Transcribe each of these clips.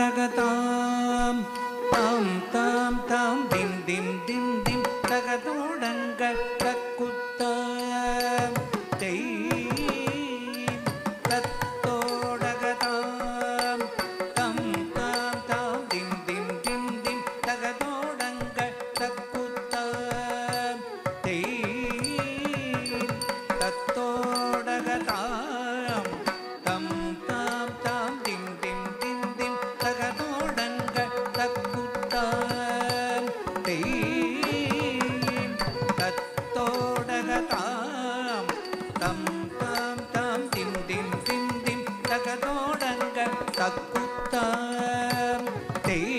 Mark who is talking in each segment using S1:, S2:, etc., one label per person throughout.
S1: தத்தோடகதாம் தாம் தாம் தாம் திம் திம் திம் திம் தகதோடங்க தக்குத்தாம் தெய் தத்தோடகதாம் தாம் தாம் தாம் திம் திம் திம் திம் தகதோடங்க தக்குத்தாம் தெய் தத்தோடகதாம் தம் தாம் தாம் திம் திம் திம் திம் தகதோடங்க தக்குத்தாம் தெய் தத்தோடகதாம் தம் தாம் தாம் திம் திம் திம் திம் தகதோடங்க தக்குத்தாம் தெய்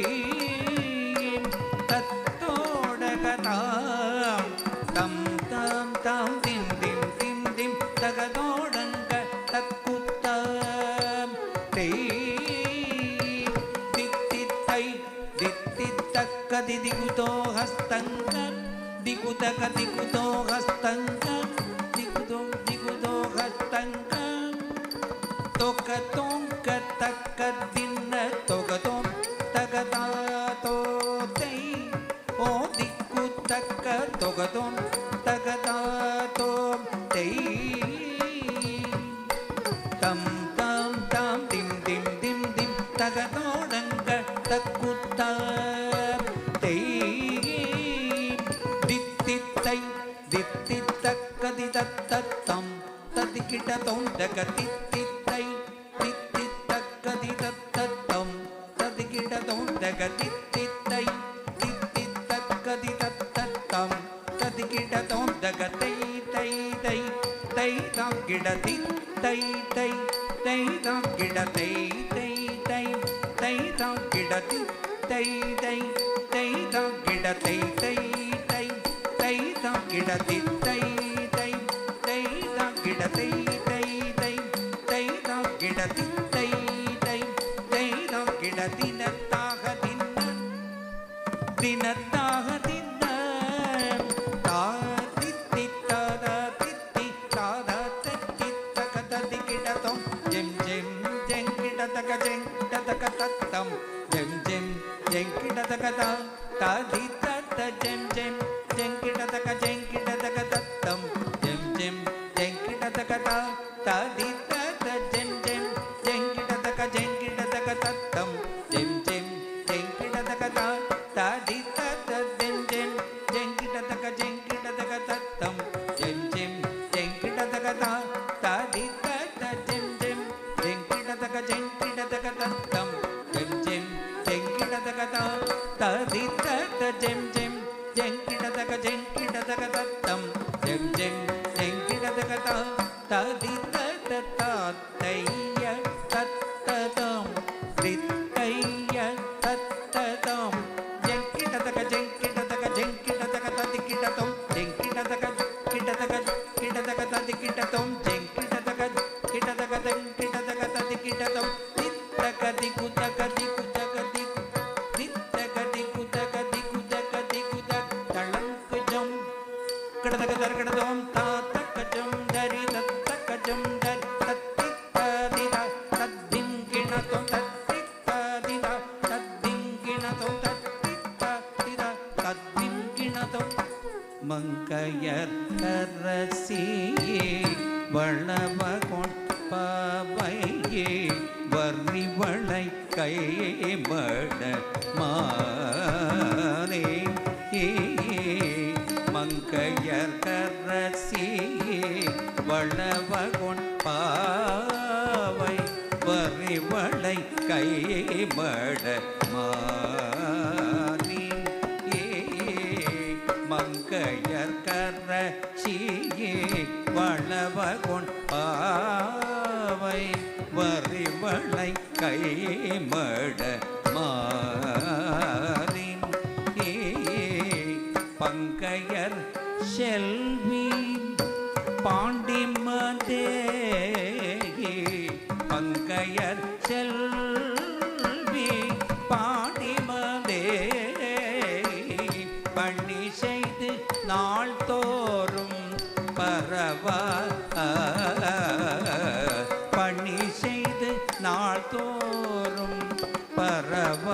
S1: தத்தோடகதாம் தம் தாம் தாம் திம் திம் திம் திம் தகதோடங்க தக்குத்தாம் தெய் தித்தித்தை தித்தித்தக்க திதிகுதோ ஹஸ்தங்க திகுதக திகுதோ ஹஸ்தங்க திகுதோ திகுதோ ஹஸ்தங்க தொக தொங்க தக்க தின்ன தொகதோம் தகதாதோ தை ஓ திக்கு தக்க தொகதோம் தகதாதோம் தை தம் தாம் தாம் திம் திம் திம் திம் தகதோடங்க தக்குத்தாம் தெய் தித்தித்தை தித்தித்தக்க திதத்தத்தம் ததிகிடதோம் தகதித்தித்தை தித்தித்தக்க திதத்தத்தம் ததிகிடதோம் தகதித்தித்தை தித்தித்தக்க திதத்தத்தம் ததிகிடதோம் தகதை தை தை தை தாம் கிடதி தை தை தை தாம் கிடதை தை தை தை தாம் கிடதி தை தை தை தாம் கிடதை தை தை தை தாம் கிடதி தை தை தை தாம் கிடதை தை தை தை தாம் கிடதி தை தை தை தாம் கிடதி நத்தாக தின்ன தினத்தாக தின்ன தம் ஜெம் ஜெம் ஜெங்கிடதகத ததி தத்த ஜெம் ஜெம் ஜெங்கிடதக ஜெங்கிடதக தத்தம் ஜெம் ஜெம் ஜெங்கிடதகத ததி தத்த ஜெம் ஜெம் ஜெங்கிடதக ஜெங்கிடதக தத்தம் ஜெம் ஜெம் ஜெங்கிடதகத ததி தத்த ஜெம் ஜெம் ஜெங்கிடதக ஜெங்கிடதக தத்தம் ஜெம் ஜெம் ஜெங்கிடதகத ததி தத்த ஜெம் ஜெம் ஜெங்கிடதக ஜெங்கிடதக தத்தம் ஜெம் ஜெம் ஜெங்கிடதகத ததி தத்த ஜெம் ஜெம் ஜெங்கிடதக ஜெங்கிடதக தத்தம் ஜெம் ஜெம் ஜெங்கிடதகத ததி தத்த தத்தைய தத்ததம் தித்தைய தத்ததம் ஜெங்கிடதக ஜெங்கிடதக ஜெங்கிடதக ததிகிடதம் ஜெங்கிடதக கிடதக கிடதக ததிகிடதம் ஜெங்கிடதக கிடதக கிடதக ததிகிடதம் தித்தக திகுதக திகுதக திகு தித்தக திகுதக திகுதக திகுதக தளங்கஜம் கிடதக தர்கடதம் தாத்தகஜம் தரி தத்தகஜம் தரி தத்தித்ததித தத்திங்கிணதம் தத்தித்ததித தத்திங்கிணதம் தத்தித்ததித தத்திங்கிணதம் மங்கையர் அரசியே வளவகொண் பாவையே வர்ணிவளை கைமட மானே மங்கையர் அரசியே வளவகொண் பாவை வர்ணிவளை கைமட மானே மங்கையர் கரசியே வளவகொண் பாவை வரிவளை கைமட மாறின் பங்கையர் செல்வி பாண்டிமதே பங்கையர் செல்வி பாண்டிமதே பணி செய்து நாள் தோறும் பரவா பணி செய்து நாள் தோறும் தோறும் பரவ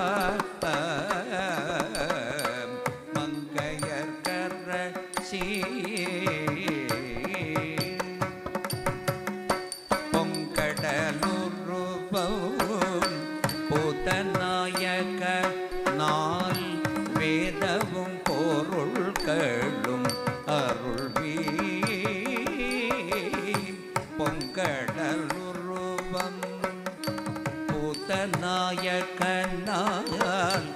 S1: மங்கையர்கரசி பொங்கடலுருபம் பூதநாயக நாள் வேதவும் பொருள்களும் அருள்வி பொங்கடலுருவம் பூதநாயக நாள்